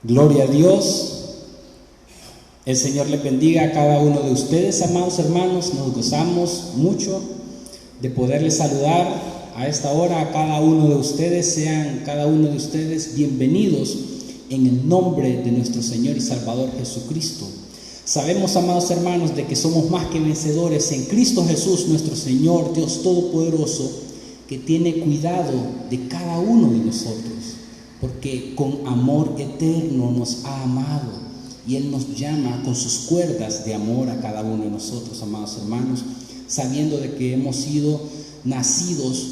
Gloria a Dios. El Señor les bendiga a cada uno de ustedes, amados hermanos. Nos gozamos mucho de poderles saludar a esta hora a cada uno de ustedes. Sean cada uno de ustedes bienvenidos en el nombre de nuestro Señor y Salvador Jesucristo. Sabemos, amados hermanos, de que somos más que vencedores en Cristo Jesús, nuestro Señor, Dios Todopoderoso, que tiene cuidado de cada uno de nosotros, porque con amor eterno nos ha amado y Él nos llama con sus cuerdas de amor a cada uno de nosotros, amados hermanos, sabiendo de que hemos sido nacidos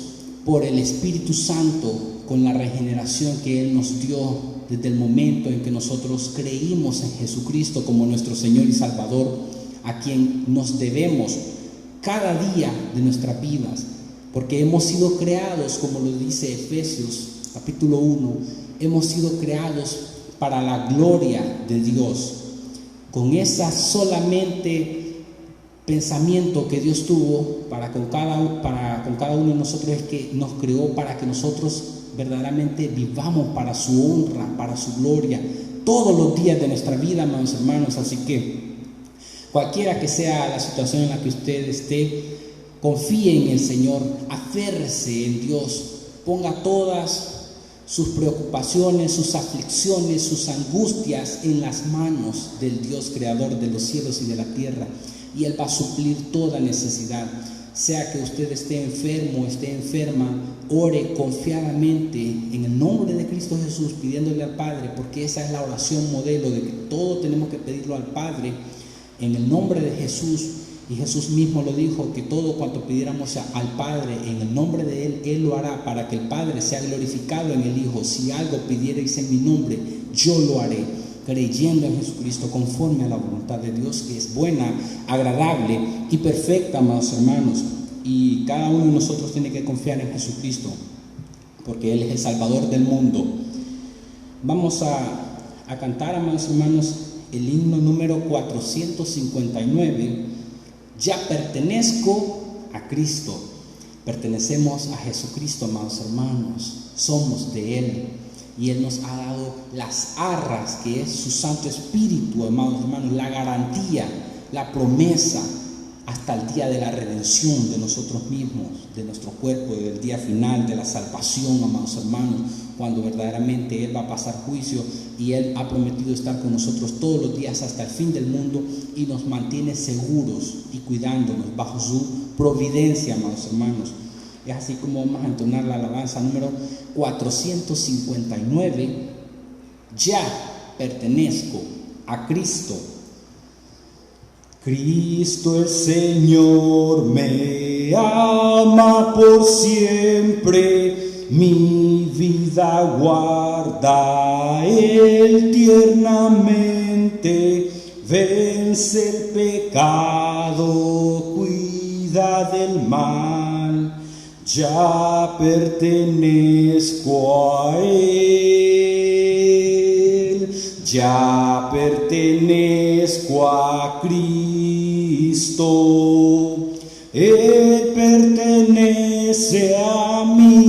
por el Espíritu Santo con la regeneración que Él nos dio desde el momento en que nosotros creímos en Jesucristo como nuestro Señor y Salvador, a quien nos debemos cada día de nuestras vidas, porque hemos sido creados, como lo dice Efesios capítulo 1, hemos sido creados para la gloria de Dios. Con esa solamente pensamiento que Dios tuvo con cada uno de nosotros, es que nos creó para que nosotros verdaderamente vivamos para su honra, para su gloria, todos los días de nuestra vida, amados hermanos. Así que cualquiera que sea la situación en la que usted esté, confíe en el Señor, aférrese en Dios, ponga todas sus preocupaciones, sus aflicciones, sus angustias en las manos del Dios creador de los cielos y de la tierra, y Él va a suplir toda necesidad. Sea que usted esté enfermo, esté enferma, ore confiadamente en el nombre de Cristo Jesús, pidiéndole al Padre, porque esa es la oración modelo de que todo tenemos que pedirlo al Padre en el nombre de Jesús. Y Jesús mismo lo dijo, que todo cuanto pidiéramos al Padre en el nombre de Él, Él lo hará, para que el Padre sea glorificado en el Hijo. Si algo pidierais en mi nombre, yo lo haré, creyendo en Jesucristo, conforme a la voluntad de Dios, que es buena, agradable y perfecta, amados hermanos. Y cada uno de nosotros tiene que confiar en Jesucristo, porque Él es el Salvador del mundo. Vamos a cantar, amados hermanos, el himno número 459. Ya pertenezco a Cristo. Pertenecemos a Jesucristo, amados hermanos. Somos de Él. Y Él nos ha dado las arras, que es su Santo Espíritu, amados hermanos, la garantía, la promesa, hasta el día de la redención de nosotros mismos, de nuestro cuerpo, y del día final de la salvación, amados hermanos, cuando verdaderamente Él va a pasar juicio, y Él ha prometido estar con nosotros todos los días hasta el fin del mundo, y nos mantiene seguros y cuidándonos bajo su providencia, amados hermanos. Es así como vamos a entonar la alabanza número 459. Ya pertenezco a Cristo. Cristo el Señor me ama por siempre, mi vida guarda Él tiernamente, vence el pecado, cuida del mal, ya pertenezco a Él, ya pertenezco a Cristo, Él pertenece a mí,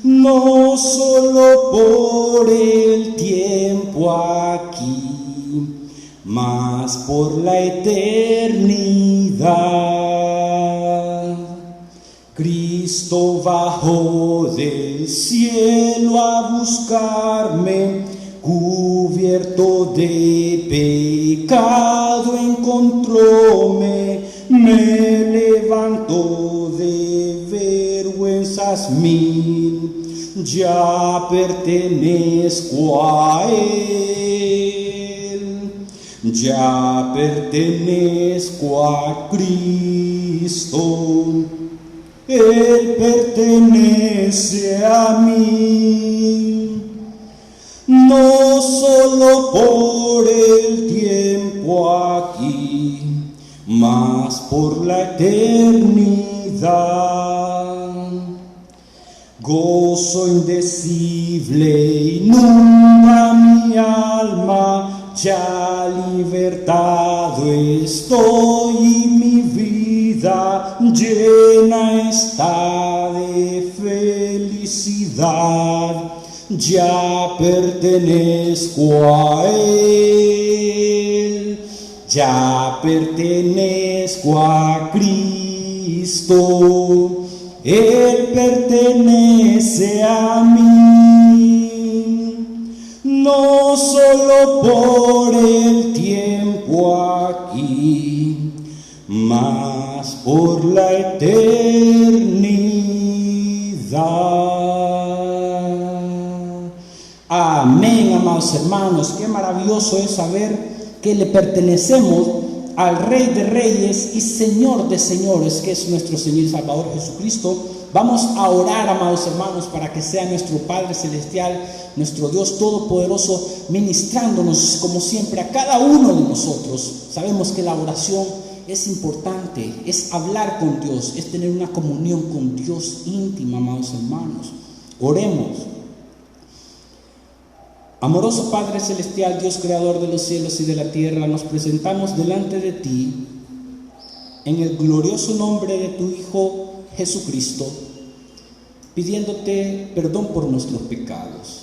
no solo por el tiempo aquí, mas por la eternidad. Cristo bajó del cielo a buscarme, cubierto de pecado encontróme, me levantó de vergüenzas mil, ya pertenezco a Él, ya pertenezco a Cristo, Él pertenece a mí, no solo por el tiempo aquí, mas por la eternidad. Gozo indecible inunda mi alma, ya libertado estoy y mi vida llena está de felicidad. ya pertenezco a Él, ya pertenezco a Cristo, Él pertenece a mí, no solo por el tiempo aquí, mas por la eternidad. Amén, amados hermanos. Qué maravilloso es saber que le pertenecemos al Rey de Reyes y Señor de Señores, que es nuestro Señor y Salvador Jesucristo. Vamos a orar, amados hermanos, para que sea nuestro Padre Celestial, nuestro Dios Todopoderoso, ministrándonos como siempre a cada uno de nosotros. Sabemos que la oración es importante, es hablar con Dios, es tener una comunión con Dios íntima, amados hermanos. Oremos. Amoroso Padre Celestial, Dios Creador de los cielos y de la tierra, nos presentamos delante de ti en el glorioso nombre de tu Hijo Jesucristo, pidiéndote perdón por nuestros pecados,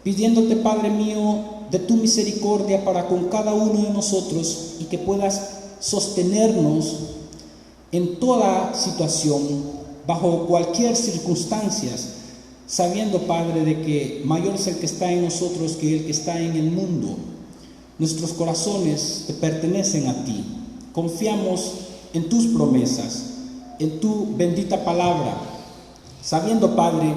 pidiéndote, Padre mío, de tu misericordia para con cada uno de nosotros y que puedas sostenernos en toda situación, bajo cualquier circunstancia, sabiendo, Padre, de que mayor es el que está en nosotros que el que está en el mundo. Nuestros corazones te pertenecen a ti. Confiamos en tus promesas, en tu bendita palabra, sabiendo, Padre,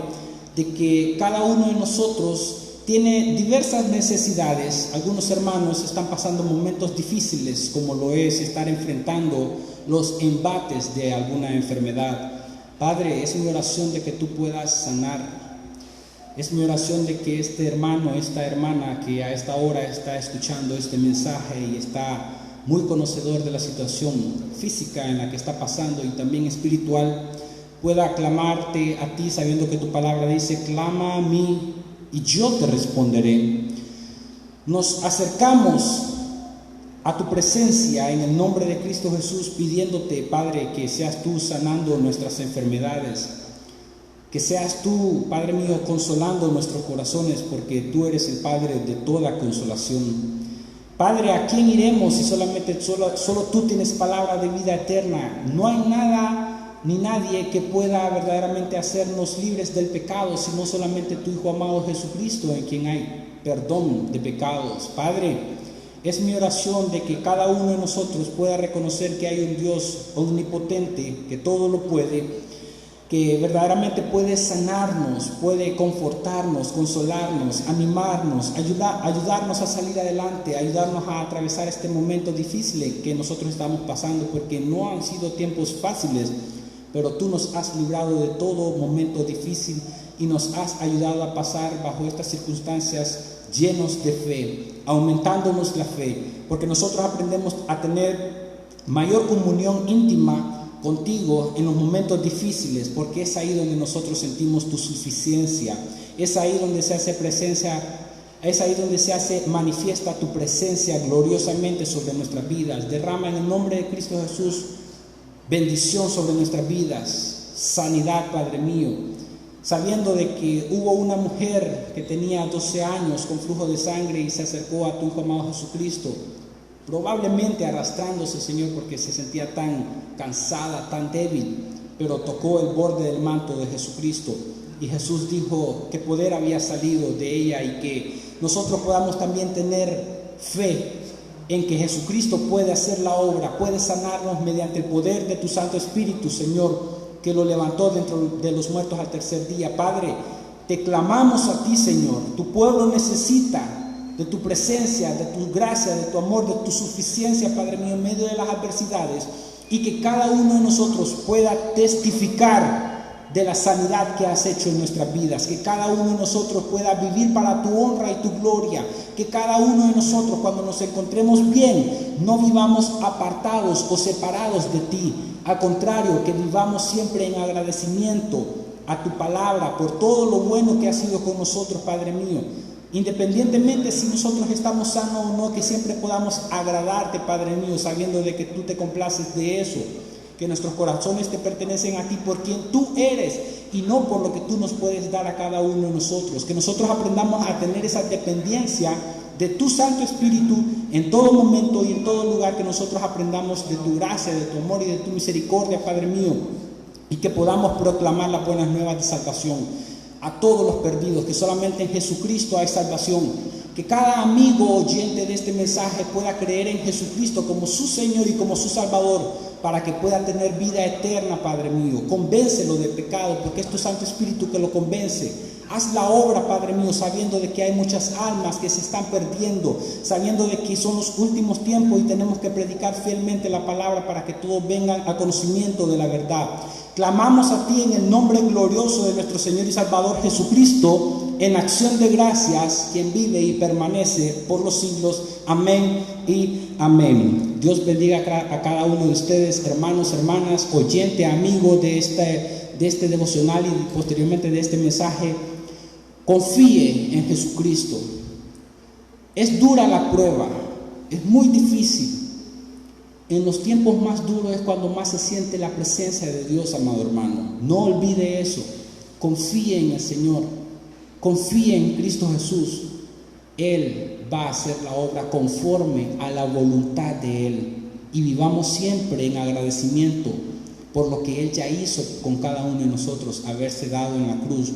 de que cada uno de nosotros tiene diversas necesidades. Algunos hermanos están pasando momentos difíciles, como lo es estar enfrentando los embates de alguna enfermedad. Padre, es mi oración de que tú puedas sanar. Es mi oración de que este hermano, esta hermana que a esta hora está escuchando este mensaje y está muy conocedor de la situación física en la que está pasando y también espiritual, pueda clamarte a ti, sabiendo que tu palabra dice: clama a mí y yo te responderé. Nos acercamos a tu presencia en el nombre de Cristo Jesús, pidiéndote, Padre, que seas tú sanando nuestras enfermedades, que seas tú, Padre mío, consolando nuestros corazones, porque tú eres el Padre de toda consolación. Padre, ¿a quién iremos si solo tú tienes palabra de vida eterna? No hay nada ni nadie que pueda verdaderamente hacernos libres del pecado, sino solamente tu Hijo amado Jesucristo, en quien hay perdón de pecados. Padre, es mi oración de que cada uno de nosotros pueda reconocer que hay un Dios omnipotente, que todo lo puede, que verdaderamente puede sanarnos, puede confortarnos, consolarnos, animarnos, ayudarnos a salir adelante, ayudarnos a atravesar este momento difícil que nosotros estamos pasando, porque no han sido tiempos fáciles, pero tú nos has librado de todo momento difícil y nos has ayudado a pasar bajo estas circunstancias llenos de fe, aumentándonos la fe, porque nosotros aprendemos a tener mayor comunión íntima contigo en los momentos difíciles, porque es ahí donde nosotros sentimos tu suficiencia, es ahí donde se hace presencia, es ahí donde se hace manifiesta tu presencia gloriosamente sobre nuestras vidas. Derrama en el nombre de Cristo Jesús bendición sobre nuestras vidas, sanidad, Padre mío, sabiendo de que hubo una mujer que tenía 12 años con flujo de sangre y se acercó a tu Hijo amado Jesucristo, probablemente arrastrándose, Señor, porque se sentía tan cansada, tan débil, pero tocó el borde del manto de Jesucristo y Jesús dijo que poder había salido de ella y que nosotros podamos también tener fe en que Jesucristo puede hacer la obra, puede sanarnos mediante el poder de tu Santo Espíritu, Señor, que lo levantó dentro de los muertos al tercer día. Padre, te clamamos a ti, Señor. Tu pueblo necesita de tu presencia, de tu gracia, de tu amor, de tu suficiencia, Padre mío, en medio de las adversidades, y que cada uno de nosotros pueda testificar de la sanidad que has hecho en nuestras vidas, que cada uno de nosotros pueda vivir para tu honra y tu gloria, que cada uno de nosotros, cuando nos encontremos bien, no vivamos apartados o separados de ti, al contrario, que vivamos siempre en agradecimiento a tu palabra por todo lo bueno que has sido con nosotros, Padre mío. Independientemente si nosotros estamos sanos o no, que siempre podamos agradarte, Padre mío, sabiendo de que tú te complaces de eso, que nuestros corazones te pertenecen a ti por quien tú eres y no por lo que tú nos puedes dar a cada uno de nosotros. Que nosotros aprendamos a tener esa dependencia de tu Santo Espíritu en todo momento y en todo lugar, que nosotros aprendamos de tu gracia, de tu amor y de tu misericordia, Padre mío, y que podamos proclamar las buenas nuevas de salvación a todos los perdidos, que solamente en Jesucristo hay salvación. Que cada amigo oyente de este mensaje pueda creer en Jesucristo como su Señor y como su Salvador, para que pueda tener vida eterna, Padre mío. Convéncelo de pecado, porque es tu Santo Espíritu que lo convence. Haz la obra, Padre mío, sabiendo de que hay muchas almas que se están perdiendo, sabiendo de que son los últimos tiempos y tenemos que predicar fielmente la palabra para que todos vengan a conocimiento de la verdad. Clamamos a ti en el nombre glorioso de nuestro Señor y Salvador Jesucristo, en acción de gracias, quien vive y permanece por los siglos. Amén y amén. Dios bendiga a cada uno de ustedes, hermanos, hermanas, oyente, amigo de este devocional y posteriormente de este mensaje. Confíe en Jesucristo. Es dura la prueba, es muy difícil. En los tiempos más duros es cuando más se siente la presencia de Dios, amado hermano. No olvide eso. Confíe en el Señor. Confíe en Cristo Jesús. Él va a hacer la obra conforme a la voluntad de Él. Y vivamos siempre en agradecimiento por lo que Él ya hizo con cada uno de nosotros, haberse dado en la cruz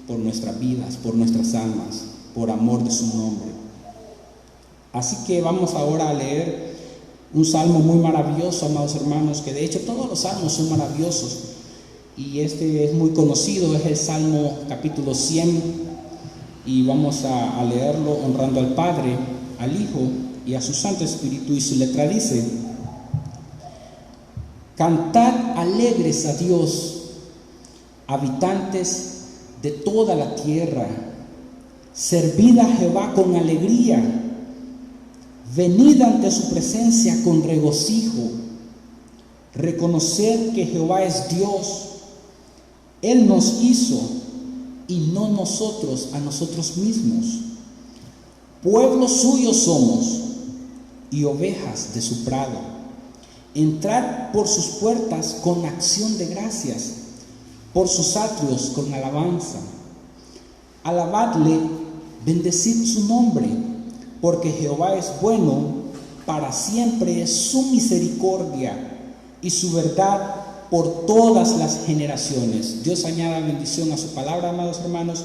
por nuestras vidas, por nuestras almas, por amor de su nombre. Así que vamos ahora a leer un salmo muy maravilloso, amados hermanos, que de hecho todos los salmos son maravillosos, y este es muy conocido, es el Salmo capítulo 100, y vamos a leerlo honrando al Padre, al Hijo y a su Santo Espíritu, y su letra dice: Cantad alegres a Dios, habitantes de toda la tierra, servid a Jehová con alegría, venid ante su presencia con regocijo, reconoced que Jehová es Dios, Él nos hizo y no nosotros a nosotros mismos. Pueblo suyo somos y ovejas de su prado. Entrad por sus puertas con acción de gracias, por sus atrios con alabanza. Alabadle, bendecid su nombre, porque Jehová es bueno, para siempre es su misericordia y su verdad por todas las generaciones. Dios añada bendición a su palabra, amados hermanos.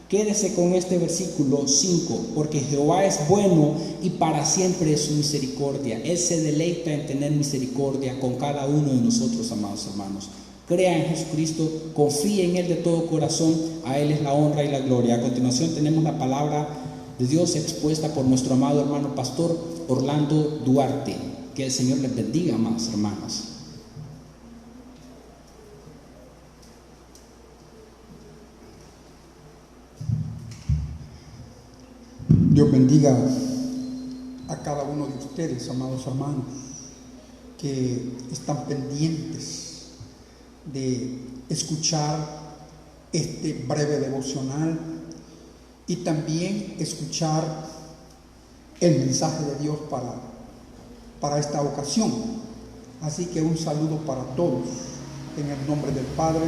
Quédese con este versículo 5, porque Jehová es bueno y para siempre es su misericordia. Él se deleita en tener misericordia con cada uno de nosotros, amados hermanos. Crea en Jesucristo, confíe en Él de todo corazón, a Él es la honra y la gloria. A continuación tenemos la palabra de Dios expuesta por nuestro amado hermano pastor Orlando Duarte. Que el Señor les bendiga, amados hermanos. Dios bendiga a cada uno de ustedes, amados hermanos, que están pendientes de escuchar este breve devocional y también escuchar el mensaje de Dios para esta ocasión. Así que un saludo para todos en el nombre del Padre,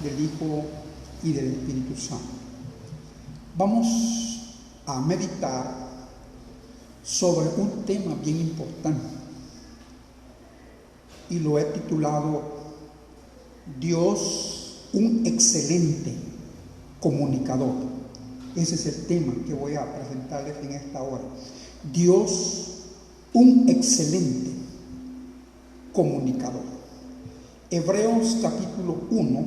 del Hijo y del Espíritu Santo. Vamos a meditar sobre un tema bien importante y lo he titulado Dios, un excelente comunicador. Ese es el tema que voy a presentarles en esta hora. Dios, un excelente comunicador. Hebreos capítulo 1,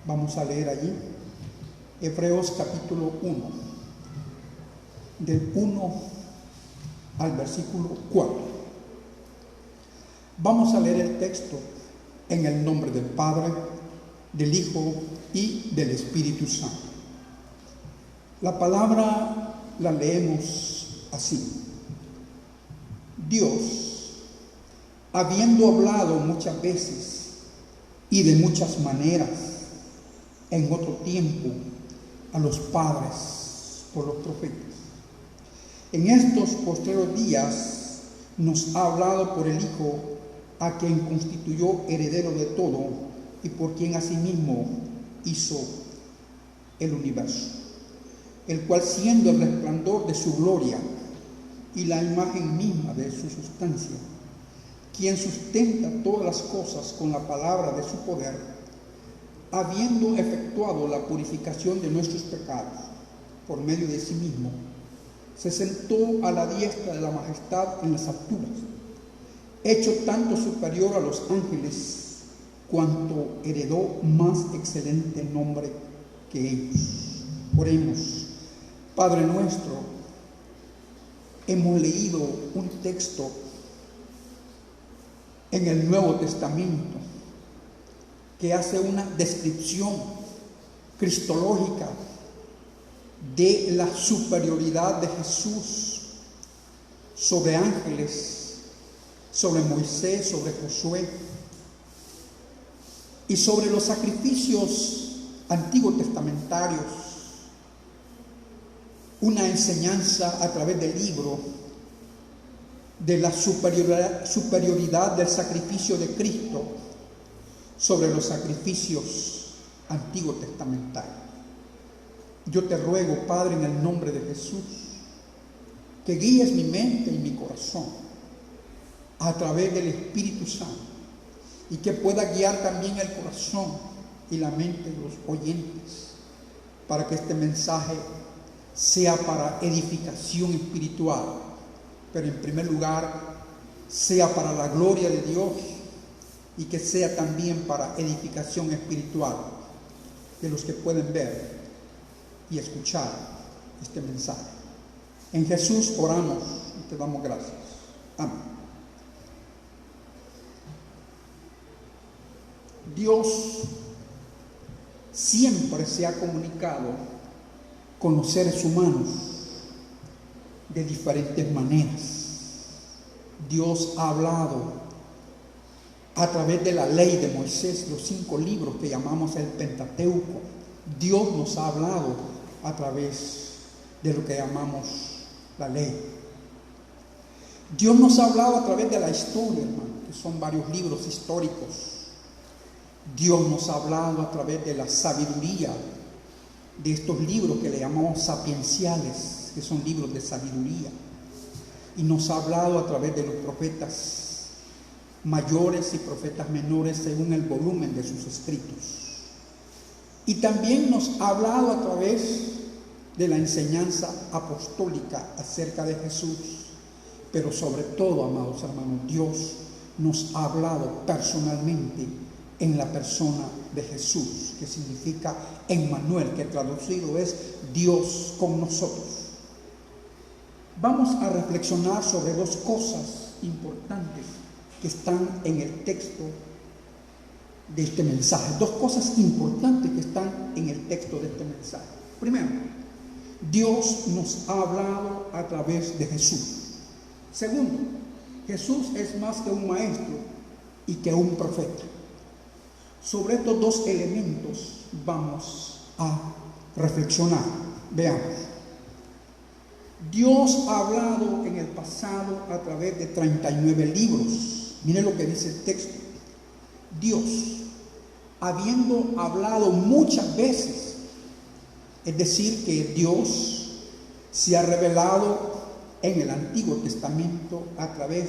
vamos a leer allí. Hebreos capítulo 1, del 1 al versículo 4. Vamos a leer el texto en el nombre del Padre, del Hijo y del Espíritu Santo. La palabra la leemos así: Dios, habiendo hablado muchas veces y de muchas maneras en otro tiempo a los padres por los profetas, en estos postreros días nos ha hablado por el Hijo, a quien constituyó heredero de todo y por quien asimismo hizo el universo, el cual siendo el resplandor de su gloria y la imagen misma de su sustancia, quien sustenta todas las cosas con la palabra de su poder, habiendo efectuado la purificación de nuestros pecados por medio de sí mismo, se sentó a la diestra de la majestad en las alturas, hecho tanto superior a los ángeles, cuanto heredó más excelente nombre que ellos. Oremos. Padre nuestro, hemos leído un texto en el Nuevo Testamento que hace una descripción cristológica de la superioridad de Jesús sobre ángeles, sobre Moisés, sobre Josué y sobre los sacrificios antiguos testamentarios. Una enseñanza a través del libro de la superioridad del sacrificio de Cristo sobre los sacrificios antiguos testamentarios. Yo te ruego, Padre, en el nombre de Jesús, que guíes mi mente y mi corazón a través del Espíritu Santo y que pueda guiar también el corazón y la mente de los oyentes para que este mensaje sea para edificación espiritual, pero en primer lugar sea para la gloria de Dios y que sea también para edificación espiritual de los que pueden ver y escuchar este mensaje. En Jesús oramos y te damos gracias. Amén. Dios siempre se ha comunicado con los seres humanos de diferentes maneras. Dios ha hablado a través de la ley de Moisés, los 5 libros que llamamos el Pentateuco. Dios nos ha hablado a través de lo que llamamos la ley. Dios nos ha hablado a través de la historia, hermano, que son varios libros históricos. Dios nos ha hablado a través de la sabiduría, de estos libros que le llamamos sapienciales, que son libros de sabiduría. Y nos ha hablado a través de los profetas mayores y profetas menores según el volumen de sus escritos. Y también nos ha hablado a través de la enseñanza apostólica acerca de Jesús. Pero sobre todo, amados hermanos, Dios nos ha hablado personalmente en la persona de Jesús, que significa Emmanuel, que traducido es Dios con nosotros. Vamos a reflexionar sobre 2 cosas importantes que están en el texto de este mensaje. 2 cosas importantes que están en el texto de este mensaje. Primero, Dios nos ha hablado a través de Jesús. Segundo, Jesús es más que un maestro y que un profeta. Sobre estos 2 elementos vamos a reflexionar. Veamos. Dios ha hablado en el pasado a través de 39 libros. Mire lo que dice el texto. Dios, habiendo hablado muchas veces, es decir, que Dios se ha revelado en el Antiguo Testamento a través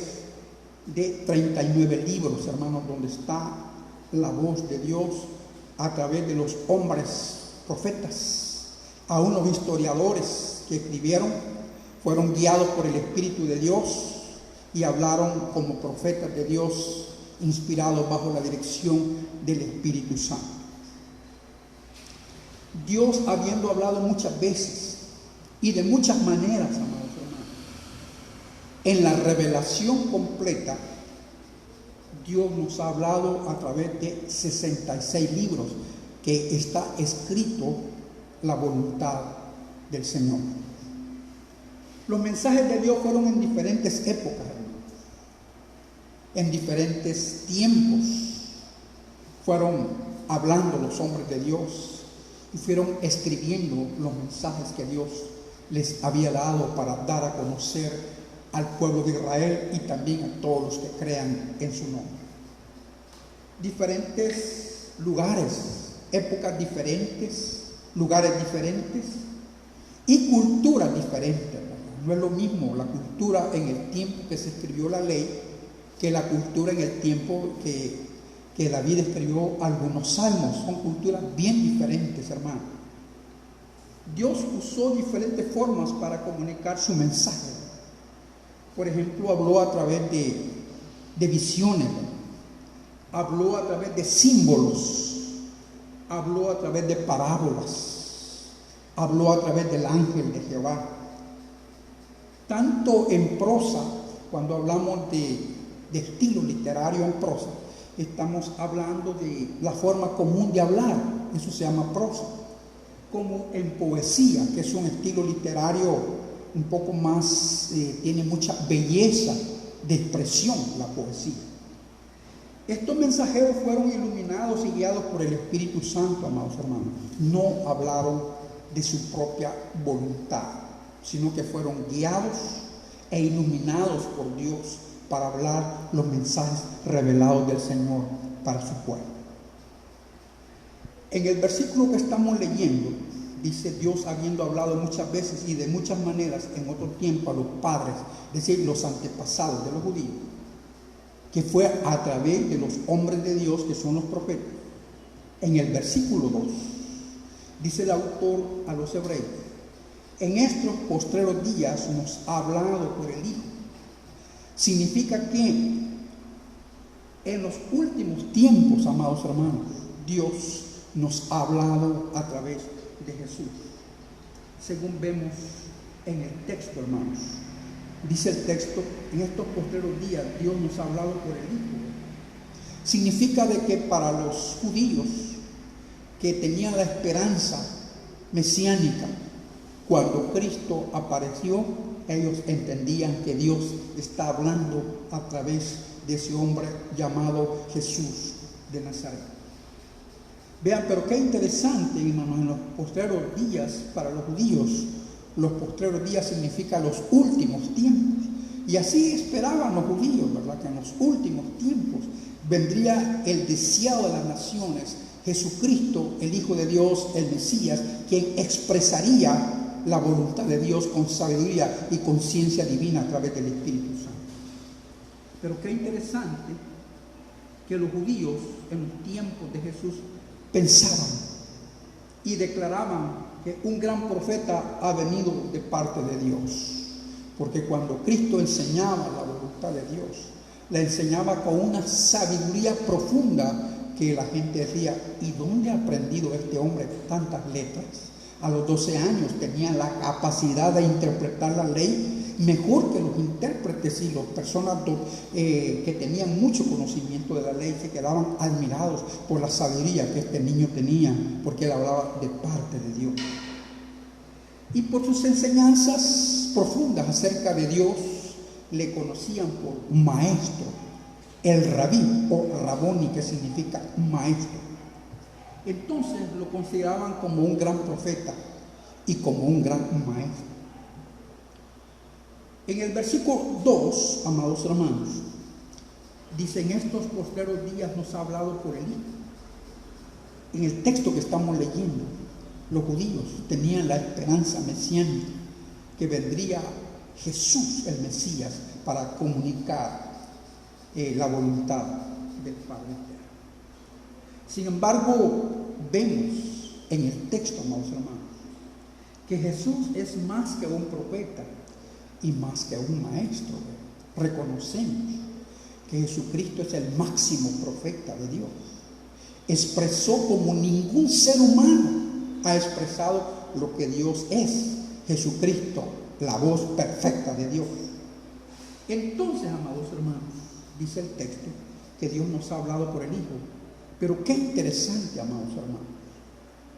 de 39 libros, hermanos, donde está la voz de Dios a través de los hombres profetas. Aún los historiadores que escribieron fueron guiados por el Espíritu de Dios y hablaron como profetas de Dios, inspirados bajo la dirección del Espíritu Santo. Dios, habiendo hablado muchas veces y de muchas maneras, amados hermanos, en la revelación completa, Dios nos ha hablado a través de 66 libros que está escrito la voluntad del Señor. Los mensajes de Dios fueron en diferentes épocas, hermanos, en diferentes tiempos. Fueron hablando los hombres de Dios y fueron escribiendo los mensajes que Dios les había dado para dar a conocer al pueblo de Israel y también a todos los que crean en su nombre. Diferentes lugares épocas diferentes, lugares diferentes y culturas diferentes, ¿verdad? No es lo mismo la cultura en el tiempo que se escribió la ley que la cultura en el tiempo que David escribió algunos salmos. Son culturas bien diferentes, hermano. Dios usó diferentes formas para comunicar su mensaje. Por ejemplo, habló a través de visiones, habló a través de símbolos, habló a través de parábolas, habló a través del ángel de Jehová. Tanto en prosa, cuando hablamos de estilo literario en prosa, estamos hablando de la forma común de hablar, eso se llama prosa, como en poesía, que es un estilo literario un poco más, tiene mucha belleza de expresión la poesía. Estos mensajeros fueron iluminados y guiados por el Espíritu Santo, amados hermanos. No hablaron de su propia voluntad, sino que fueron guiados e iluminados por Dios para hablar los mensajes revelados del Señor para su pueblo. En el versículo que estamos leyendo, dice: Dios, habiendo hablado muchas veces y de muchas maneras en otro tiempo a los padres, es decir, los antepasados de los judíos, que fue a través de los hombres de Dios, que son los profetas. En el versículo 2, dice el autor a los hebreos: en estos postreros días nos ha hablado por el Hijo. Significa que en los últimos tiempos, amados hermanos, Dios nos ha hablado a través de Jesús. Según vemos en el texto, hermanos, dice el texto: en estos postreros días Dios nos ha hablado por el Hijo. Significa de que para los judíos que tenían la esperanza mesiánica, cuando Cristo apareció, ellos entendían que Dios está hablando a través de ese hombre llamado Jesús de Nazaret. Vean, pero qué interesante, hermanos, en los postreros días, para los judíos, los postreros días significa los últimos tiempos. Y así esperaban los judíos, ¿verdad? Que en los últimos tiempos vendría el deseado de las naciones, Jesucristo, el Hijo de Dios, el Mesías, quien expresaría la voluntad de Dios con sabiduría y conciencia divina a través del Espíritu Santo. Pero qué interesante que los judíos en los tiempos de Jesús pensaban y declaraban que un gran profeta ha venido de parte de Dios, porque cuando Cristo enseñaba la voluntad de Dios, la enseñaba con una sabiduría profunda que la gente decía: ¿y dónde ha aprendido este hombre tantas letras? A los 12 años tenía la capacidad de interpretar la ley mejor que los intérpretes, y las personas que tenían mucho conocimiento de la ley se quedaban admirados por la sabiduría que este niño tenía, porque él hablaba de parte de Dios. Y por sus enseñanzas profundas acerca de Dios, le conocían por maestro, el rabí o raboni, que significa maestro. Entonces lo consideraban como un gran profeta y como un gran maestro. En el versículo 2, amados hermanos, dice: en estos postreros días nos ha hablado por el Hijo. En el texto que estamos leyendo, los judíos tenían la esperanza mesiánica que vendría Jesús, el Mesías, para comunicar la voluntad del Padre. Sin embargo, vemos en el texto, amados hermanos, que Jesús es más que un profeta y más que un maestro. Reconocemos que Jesucristo es el máximo profeta de Dios. Expresó como ningún ser humano ha expresado lo que Dios es. Jesucristo, la voz perfecta de Dios. Entonces, amados hermanos, dice el texto que Dios nos ha hablado por el Hijo. Pero qué interesante, amados hermanos,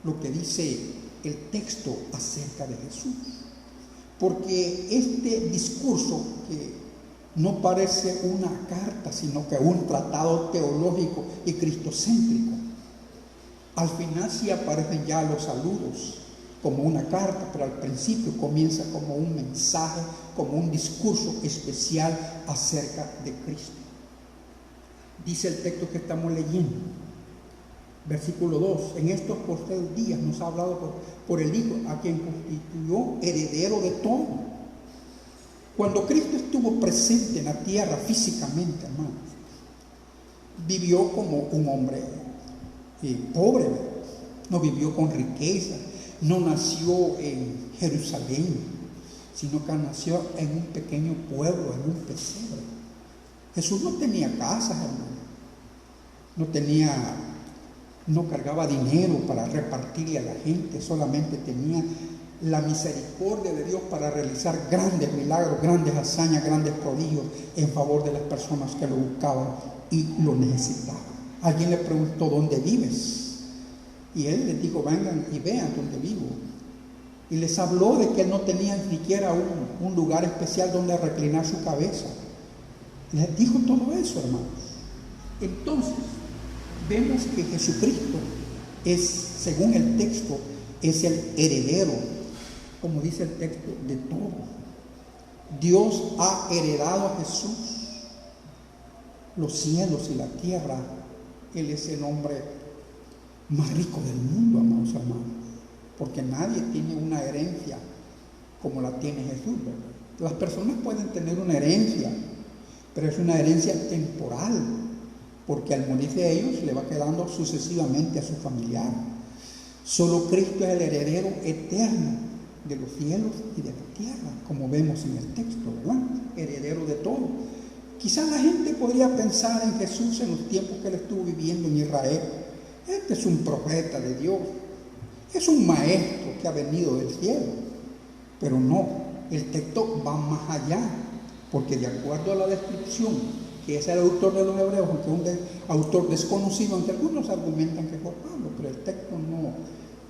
lo que dice el texto acerca de Jesús. Porque este discurso, que no parece una carta, sino que un tratado teológico y cristocéntrico, al final sí aparecen ya los saludos como una carta, pero al principio comienza como un mensaje, como un discurso especial acerca de Cristo. Dice el texto que estamos leyendo: Versículo 2, en estos postreros días nos ha hablado por el Hijo, a quien constituyó heredero de todo. Cuando Cristo estuvo presente en la tierra físicamente, hermanos, vivió como un hombre pobre, no vivió con riqueza, no nació en Jerusalén, sino que nació en un pequeño pueblo, en un pesebre. Jesús no tenía casas, hermano, no cargaba dinero para repartirle a la gente, solamente tenía la misericordia de Dios para realizar grandes milagros, grandes hazañas, grandes prodigios en favor de las personas que lo buscaban y lo necesitaban. Alguien le preguntó, ¿dónde vives? Y él les dijo, vengan y vean dónde vivo. Y les habló de que él no tenía ni siquiera un lugar especial donde reclinar su cabeza. Les dijo todo eso, hermanos. Entonces, vemos que Jesucristo es, según el texto, es el heredero, como dice el texto, de todo. Dios ha heredado a Jesús los cielos y la tierra. Él es el hombre más rico del mundo, amados hermanos, porque nadie tiene una herencia como la tiene Jesús, ¿verdad? Las personas pueden tener una herencia, pero es una herencia temporal, porque al morirse ellos le va quedando sucesivamente a su familiar. Solo Cristo es el heredero eterno de los cielos y de la tierra, como vemos en el texto, ¿verdad? Heredero de todo. Quizás la gente podría pensar en Jesús en los tiempos que él estuvo viviendo en Israel. Este es un profeta de Dios, es un maestro que ha venido del cielo. Pero no, el texto va más allá, porque de acuerdo a la descripción que es el autor de los Hebreos, aunque es un autor desconocido, aunque algunos argumentan que fue Pablo, pero el texto no,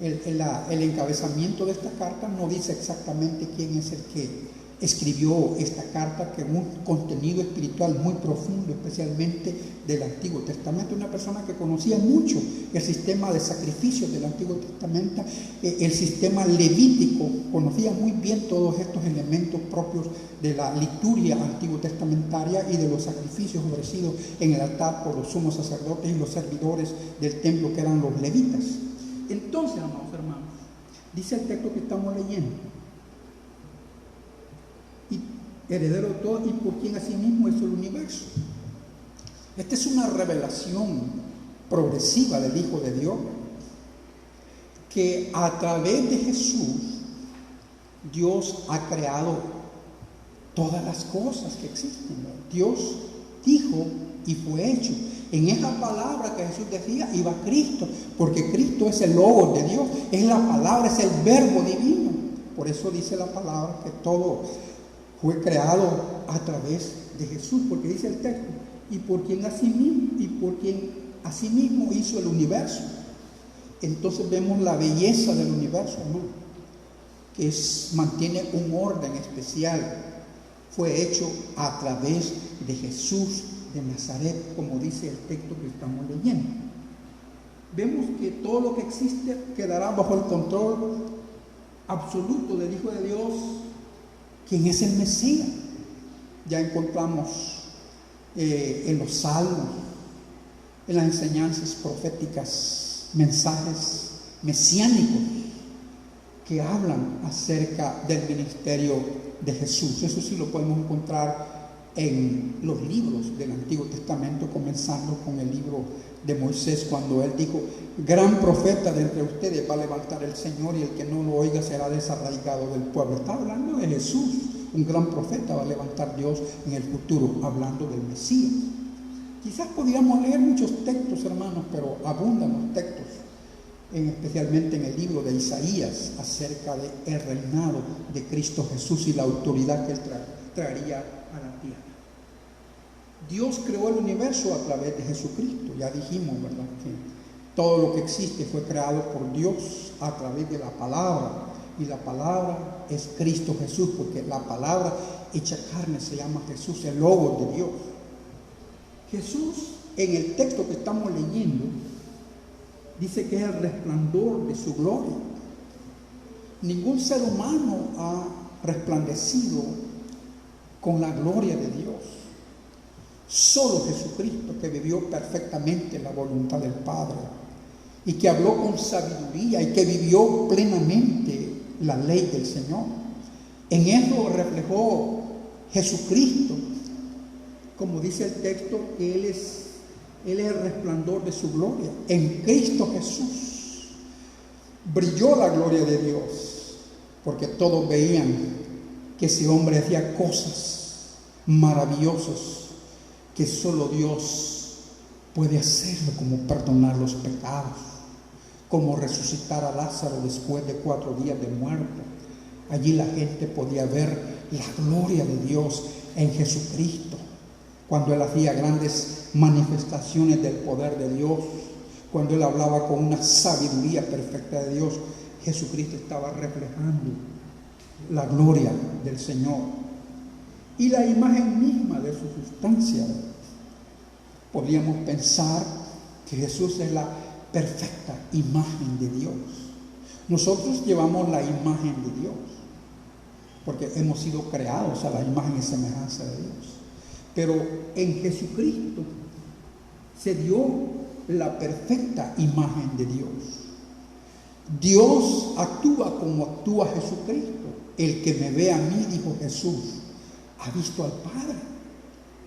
el encabezamiento de esta carta no dice exactamente quién es el que escribió esta carta, que es un contenido espiritual muy profundo, especialmente del Antiguo Testamento. Una persona que conocía mucho el sistema de sacrificios del Antiguo Testamento, el sistema levítico, conocía muy bien todos estos elementos propios de la liturgia antiguo testamentaria y de los sacrificios ofrecidos en el altar por los sumos sacerdotes y los servidores del templo, que eran los levitas. Entonces, amados hermanos, dice el texto que estamos leyendo, heredero de todo y por quien asimismo es el universo. Esta es una revelación progresiva del Hijo de Dios, que a través de Jesús Dios ha creado todas las cosas que existen. Dios dijo y fue hecho. En esa palabra que Jesús decía iba Cristo, porque Cristo es el Logos de Dios, es la palabra, es el verbo divino. Por eso dice la palabra que todo fue creado a través de Jesús, porque dice el texto, y por quien asimismo hizo el universo. Entonces vemos la belleza del universo, ¿no? Que mantiene un orden especial. Fue hecho a través de Jesús de Nazaret, como dice el texto que estamos leyendo. Vemos que todo lo que existe quedará bajo el control absoluto del Hijo de Dios, quien es el Mesías. Ya encontramos en los salmos, en las enseñanzas proféticas, mensajes mesiánicos que hablan acerca del ministerio de Jesús. Eso sí lo podemos encontrar en los libros del Antiguo Testamento, comenzando con el libro de Moisés, cuando él dijo: gran profeta de entre ustedes va a levantar el Señor, y el que no lo oiga será desarraigado del pueblo. Está hablando de Jesús. Un gran profeta va a levantar Dios en el futuro, hablando del Mesías. Quizás podríamos leer muchos textos, hermanos, pero abundan los textos, especialmente en el libro de Isaías, acerca del reinado de Cristo Jesús y la autoridad que él traería a la tierra. Dios creó el universo a través de Jesucristo. Ya dijimos, ¿verdad?, que todo lo que existe fue creado por Dios a través de la palabra. Y la palabra es Cristo Jesús, porque la palabra hecha carne se llama Jesús, el Logos de Dios. Jesús, en el texto que estamos leyendo, dice que es el resplandor de su gloria. Ningún ser humano ha resplandecido con la gloria de Dios. Solo Jesucristo, que vivió perfectamente la voluntad del Padre, y que habló con sabiduría y que vivió plenamente la ley del Señor. En eso reflejó Jesucristo, como dice el texto, que Él es el resplandor de su gloria. En Cristo Jesús brilló la gloria de Dios, porque todos veían que ese hombre hacía cosas maravillosas que solo Dios puede hacerlo, como perdonar los pecados, como resucitar a Lázaro después de 4 días de muerto. Allí la gente podía ver la gloria de Dios en Jesucristo, cuando Él hacía grandes manifestaciones del poder de Dios, cuando Él hablaba con una sabiduría perfecta de Dios. Jesucristo estaba reflejando la gloria del Señor y la imagen misma de su sustancia. Podríamos pensar que Jesús es la perfecta imagen de Dios. Nosotros llevamos la imagen de Dios porque hemos sido creados a la imagen y semejanza de Dios. Pero en Jesucristo se dio la perfecta imagen de Dios. Dios actúa como actúa Jesucristo. El que me ve a mí, dijo Jesús, ha visto al Padre,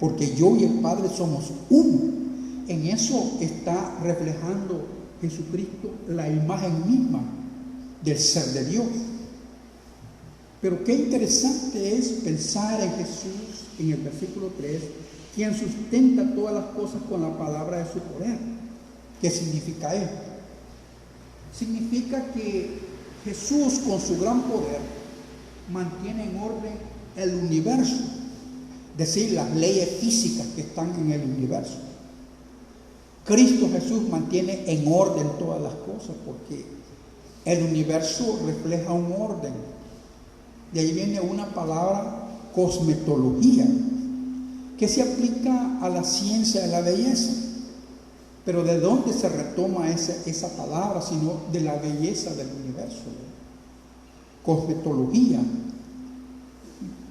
porque yo y el Padre somos uno. En eso está reflejando Jesucristo la imagen misma del ser de Dios. Pero qué interesante es pensar en Jesús en el versículo 3, quien sustenta todas las cosas con la palabra de su poder. ¿Qué significa esto? Significa que Jesús, con su gran poder, mantiene en orden el universo, es decir, las leyes físicas que están en el universo. Cristo Jesús mantiene en orden todas las cosas, porque el universo refleja un orden. De ahí viene una palabra, cosmetología, que se aplica a la ciencia de la belleza. Pero ¿de dónde se retoma esa palabra? Sino de la belleza del universo. Cosmetología.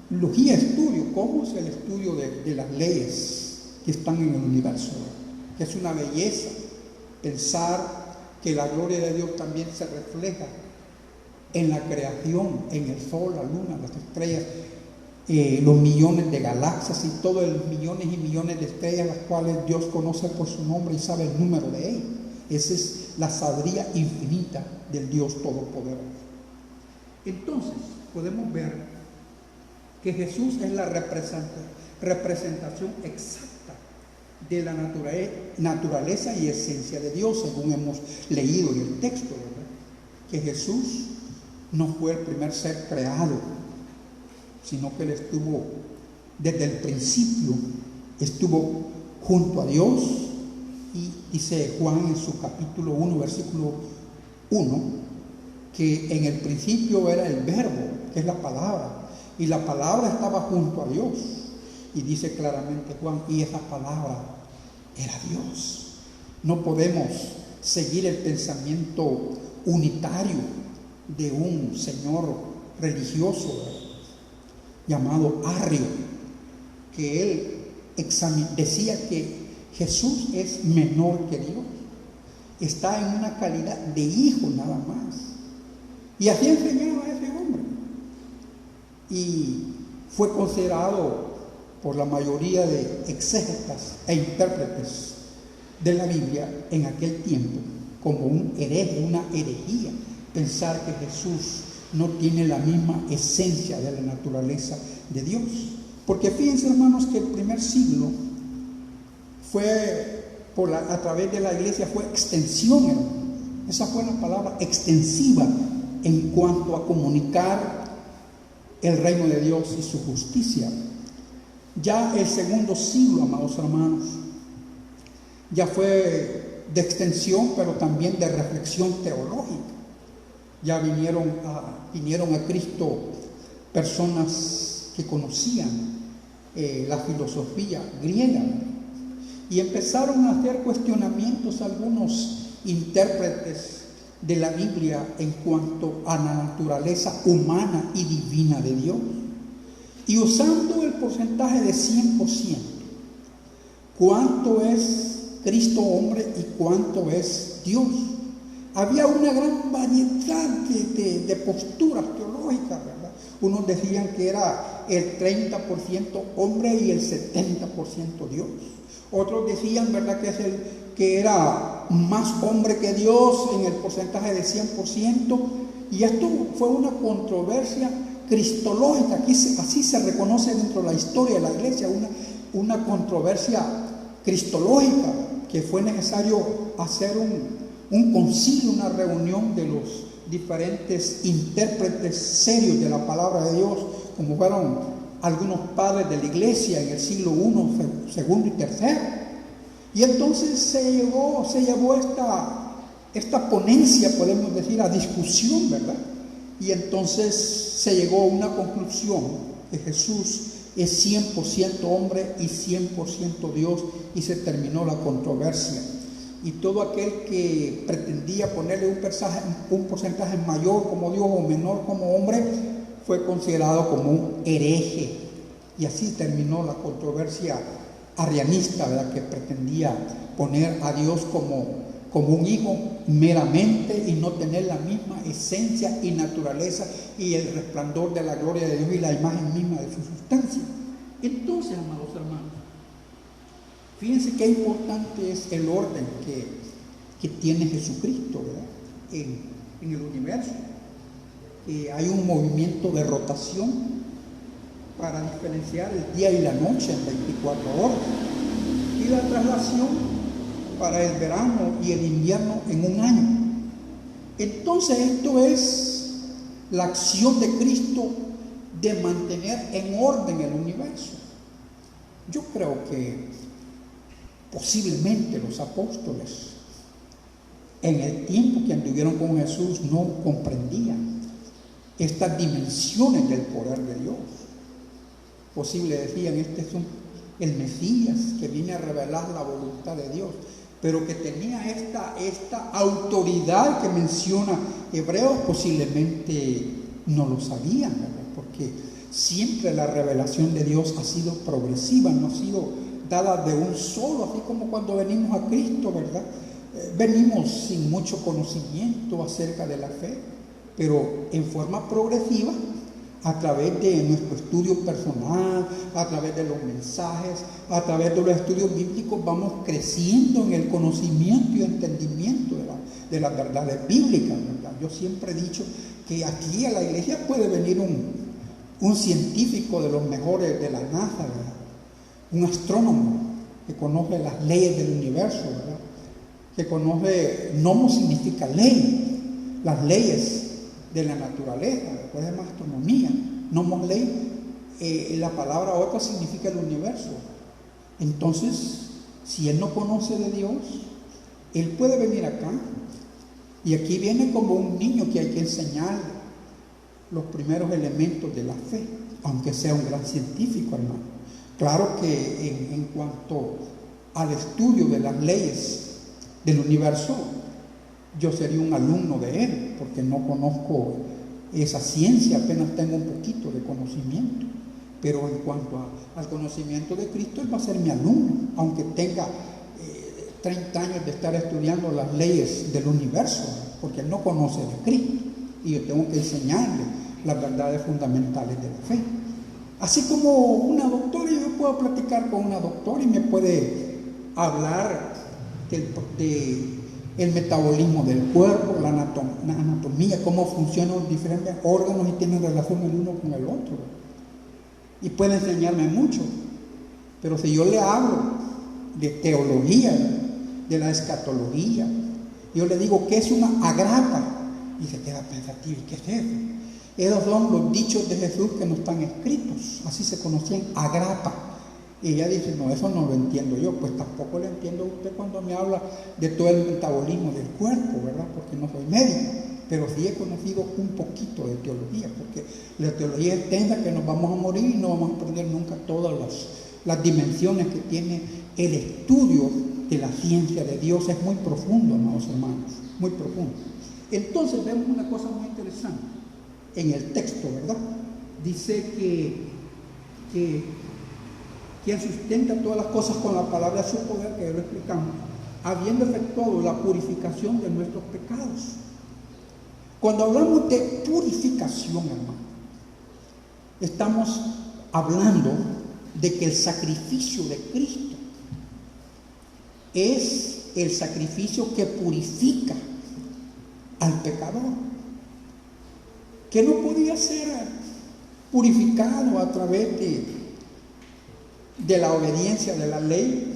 Logía, estudio. ¿Cómo es el estudio de las leyes que están en el universo? Que es una belleza pensar que la gloria de Dios también se refleja en la creación, en el sol, la luna, las estrellas, los millones de galaxias y todos los millones y millones de estrellas, las cuales Dios conoce por su nombre y sabe el número de ellas. Esa es la sabiduría infinita del Dios Todopoderoso. Entonces, podemos ver que Jesús es la representación exacta de la naturaleza y esencia de Dios, según hemos leído en el texto, ¿verdad? Que Jesús no fue el primer ser creado, sino que Él estuvo desde el principio, estuvo junto a Dios. Y dice Juan en su capítulo 1, versículo 1, que en el principio era el verbo, que es la palabra, y la palabra estaba junto a Dios. Y dice claramente Juan, y esa palabra era Dios. No podemos seguir el pensamiento unitario de un señor religioso llamado Arrio, que él decía que Jesús es menor que Dios, está en una calidad de hijo nada más, y así enseñaba a ese hombre, y fue considerado por la mayoría de exégetas e intérpretes de la Biblia en aquel tiempo como un hereje, una herejía, pensar que Jesús no tiene la misma esencia de la naturaleza de Dios. Porque fíjense, hermanos, que el primer siglo fue, a través de la iglesia, fue extensión, hermano. Esa fue la palabra, extensiva, en cuanto a comunicar el reino de Dios y su justicia. Ya el segundo siglo, amados hermanos, ya fue de extensión, pero también de reflexión teológica. Ya vinieron a Cristo personas que conocían la filosofía griega y empezaron a hacer cuestionamientos algunos intérpretes de la Biblia en cuanto a la naturaleza humana y divina de Dios, y usando el porcentaje de 100%, cuánto es Cristo hombre y cuánto es Dios. había una gran variedad de posturas teológicas, ¿verdad? Unos decían que era el 30% hombre y el 70% Dios. Otros decían, ¿verdad?, que era más hombre que Dios en el porcentaje de 100%. Y esto fue una controversia cristológica. Aquí así se reconoce dentro de la historia de la iglesia, una controversia cristológica, que fue necesario hacer un concilio, una reunión de los diferentes intérpretes serios de la palabra de Dios, como fueron algunos padres de la iglesia en el siglo I, segundo y tercero. Y entonces se llevó esta ponencia, podemos decir, a discusión, ¿verdad? Y entonces se llegó a una conclusión, que Jesús es 100% hombre y 100% Dios, y se terminó la controversia. Y todo aquel que pretendía ponerle un porcentaje mayor como Dios o menor como hombre, fue considerado como un hereje. Y así terminó la controversia arrianista, ¿verdad?, que pretendía poner a Dios como un hijo meramente y no tener la misma esencia y naturaleza y el resplandor de la gloria de Dios y la imagen misma de su sustancia. Entonces, amados hermanos, fíjense qué importante es el orden que tiene Jesucristo, ¿verdad?, en el universo. Hay un movimiento de rotación para diferenciar el día y la noche en 24 horas, y la traslación para el verano y el invierno en un año. Entonces esto es la acción de Cristo de mantener en orden el universo. Yo creo que posiblemente los apóstoles en el tiempo que anduvieron con Jesús no comprendían estas dimensiones del poder de Dios. Posible decían, este es el Mesías que viene a revelar la voluntad de Dios, pero que tenía esta autoridad que menciona Hebreos, posiblemente no lo sabían, ¿verdad? Porque siempre la revelación de Dios ha sido progresiva, no ha sido dada de un solo, así como cuando venimos a Cristo, ¿verdad? Venimos sin mucho conocimiento acerca de la fe, pero en forma progresiva, a través de nuestro estudio personal, a través de los mensajes, a través de los estudios bíblicos, vamos creciendo en el conocimiento y entendimiento de las verdades bíblicas, ¿verdad? Yo siempre he dicho que aquí a la iglesia puede venir un científico de los mejores de la NASA, ¿verdad?, un astrónomo que conoce las leyes del universo, ¿verdad?, que conoce, nomos significa ley, las leyes de la naturaleza, después de más astronomía, nomos ley, la palabra otra significa el universo. Entonces, si él no conoce de Dios, él puede venir acá, y aquí viene como un niño que hay que enseñarle los primeros elementos de la fe, aunque sea un gran científico, hermano. Claro que en cuanto al estudio de las leyes del universo, yo sería un alumno de él, porque no conozco esa ciencia, apenas tengo un poquito de conocimiento. Pero en cuanto al conocimiento de Cristo, él va a ser mi alumno, aunque tenga 30 años de estar estudiando las leyes del universo, porque él no conoce de Cristo, y yo tengo que enseñarle las verdades fundamentales de la fe. Así como una doctora, yo puedo platicar con una doctora y me puede hablar del metabolismo del cuerpo, la anatomía, cómo funcionan los diferentes órganos y tienen relación el uno con el otro. Y puede enseñarme mucho. Pero si yo le hablo de teología, de la escatología, yo le digo, ¿qué es una agrapa? Y se queda pensativo, ¿y qué es eso? Esos son los dichos de Jesús que no están escritos, así se conocían, agrapa. Y ella dice, no, eso no lo entiendo yo. Pues tampoco lo entiendo a usted cuando me habla de todo el metabolismo del cuerpo, ¿verdad? Porque no soy médico, pero sí he conocido un poquito de teología, porque la teología es extensa, que nos vamos a morir y no vamos a aprender nunca todas las dimensiones que tiene el estudio de la ciencia de Dios. Es muy profundo, amados hermanos, muy profundo. Entonces vemos una cosa muy interesante en el texto, ¿verdad? Dice que quien sustenta todas las cosas con la palabra de su poder, que ya lo explicamos, habiendo efectuado la purificación de nuestros pecados. Cuando hablamos de purificación, hermano, estamos hablando de que el sacrificio de Cristo es el sacrificio que purifica al pecador, que no podía ser purificado a través de la obediencia de la ley,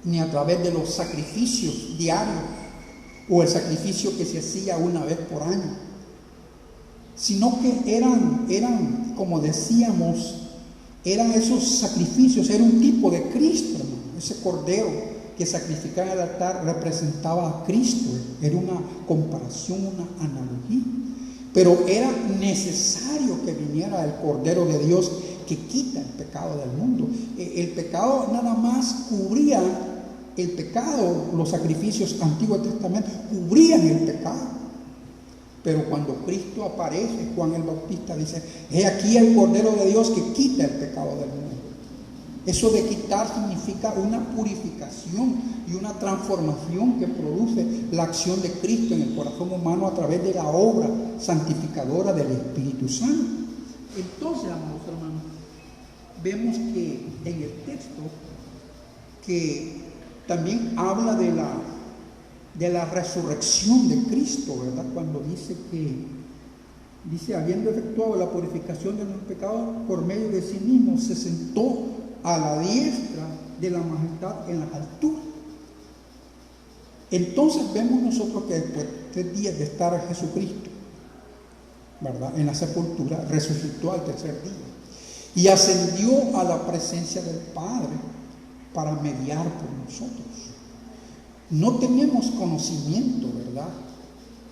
ni a través de los sacrificios diarios o el sacrificio que se hacía una vez por año, sino que eran, como decíamos, eran esos sacrificios, era un tipo de Cristo, hermano. Ese cordero que sacrificaba en el altar representaba a Cristo, era una comparación, una analogía, pero era necesario que viniera el Cordero de Dios que quita el pecado del mundo. El pecado nada más cubría el pecado, los sacrificios del Antiguo Testamento cubrían el pecado. Pero cuando Cristo aparece, Juan el Bautista dice: he aquí el Cordero de Dios que quita el pecado del mundo. Eso de quitar significa una purificación y una transformación que produce la acción de Cristo en el corazón humano a través de la obra santificadora del Espíritu Santo. Entonces, amados hermanos, vemos que en el texto que también habla de la resurrección de Cristo, ¿verdad? Cuando dice, habiendo efectuado la purificación de los pecados por medio de sí mismo, se sentó a la diestra de la majestad en las alturas. Entonces vemos nosotros que después de 3 días de estar a Jesucristo, ¿verdad?, en la sepultura, resucitó al tercer día y ascendió a la presencia del Padre para mediar por nosotros. No tenemos conocimiento, ¿verdad?,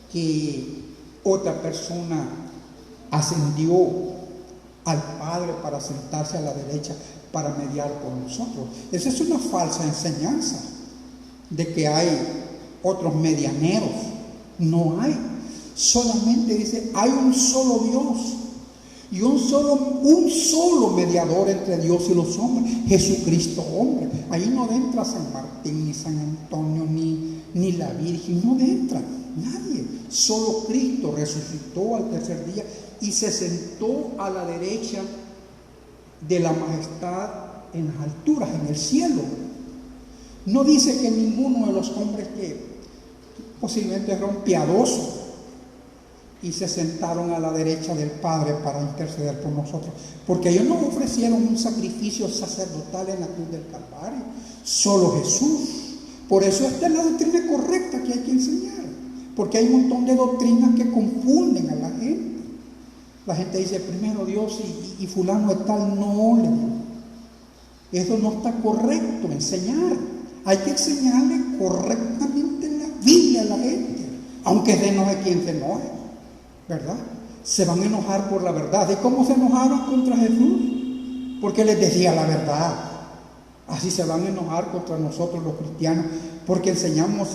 que otra persona ascendió al Padre para sentarse a la derecha para mediar por nosotros. Esa es una falsa enseñanza de que hay otros medianeros. No hay. Solamente dice, hay un solo Dios y un solo mediador entre Dios y los hombres, Jesucristo hombre. Ahí no entra San Martín, ni San Antonio, ni la Virgen, no entra nadie. Solo Cristo resucitó al tercer día y se sentó a la derecha de la majestad en las alturas, en el cielo. No dice que ninguno de los hombres que posiblemente eran piadosos y se sentaron a la derecha del Padre para interceder por nosotros, porque ellos no ofrecieron un sacrificio sacerdotal en la cruz del Calvario, solo Jesús. Por eso esta es la doctrina correcta que hay que enseñar, porque hay un montón de doctrinas que confunden a la gente. La gente dice primero Dios y fulano de tal. No, eso no está correcto enseñar. Hay que enseñarle correctamente la Biblia a la gente, aunque se enoje quien se enoje, ¿verdad? Se van a enojar por la verdad. ¿Y cómo se enojaron contra Jesús? Porque les decía la verdad. Así se van a enojar contra nosotros los cristianos, porque enseñamos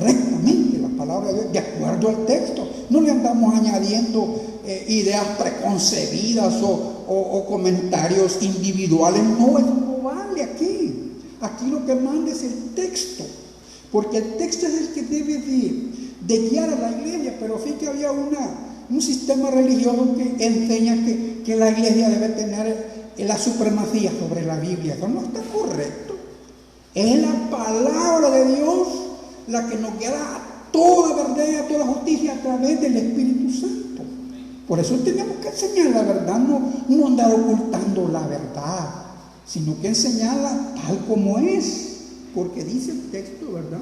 rectamente la palabra de Dios de acuerdo al texto. No le andamos añadiendo ideas preconcebidas o comentarios individuales. No, eso no vale aquí. Aquí lo que manda es el texto, porque el texto es el que debe de guiar a la iglesia. Pero sí que había un sistema religioso que enseña que la iglesia debe tener la supremacía sobre la Biblia. Eso no está correcto. Es la palabra de Dios la que nos guiará a toda verdad y a toda justicia a través del Espíritu Santo. Por eso tenemos que enseñar la verdad, no andar ocultando la verdad, sino que enseñarla tal como es. Porque dice el texto, ¿verdad?,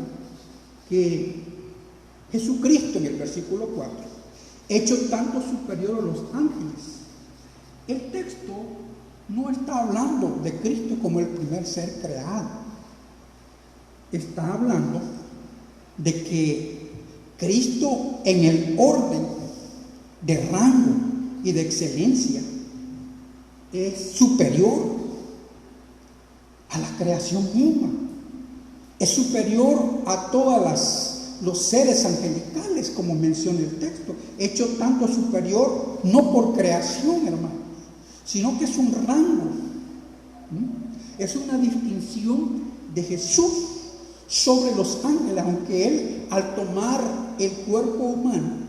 que Jesucristo, en el versículo 4, hecho tanto superior a los ángeles. El texto no está hablando de Cristo como el primer ser creado. Está hablando de que Cristo, en el orden de rango y de excelencia, es superior a la creación misma. Es superior a todos los seres angelicales, como menciona el texto. Hecho tanto superior, no por creación, hermano, sino que es un rango. Es una distinción de Jesús sobre los ángeles, aunque Él al tomar el cuerpo humano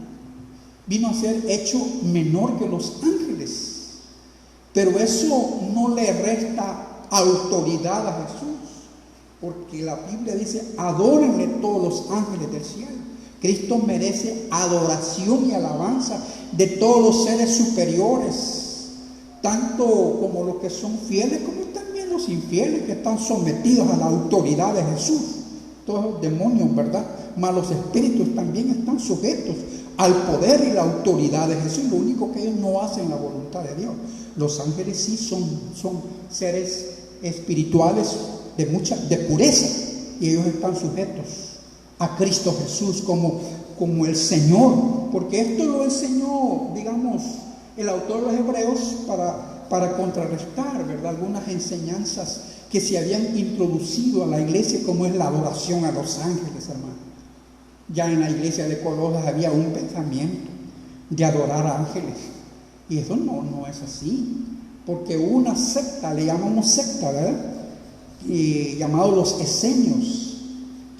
vino a ser hecho menor que los ángeles. Pero eso no le resta autoridad a Jesús, porque la Biblia dice: adórenle todos los ángeles del cielo. Cristo merece adoración y alabanza de todos los seres superiores, tanto como los que son fieles como también los infieles, que están sometidos a la autoridad de Jesús. Todos los demonios, ¿verdad?, malos espíritus también están sujetos al poder y la autoridad de Jesús. Lo único que ellos no hacen la voluntad de Dios. Los ángeles sí son seres espirituales de pureza, y ellos están sujetos a Cristo Jesús como el Señor, porque esto lo enseñó, digamos, el autor de los Hebreos para contrarrestar, ¿verdad?, algunas enseñanzas que se habían introducido a la iglesia, como es la adoración a los ángeles, hermano. Ya en la iglesia de Colosas había un pensamiento de adorar a ángeles, y eso no es así, porque una secta, le llamamos secta, ¿verdad?, llamados los esenios,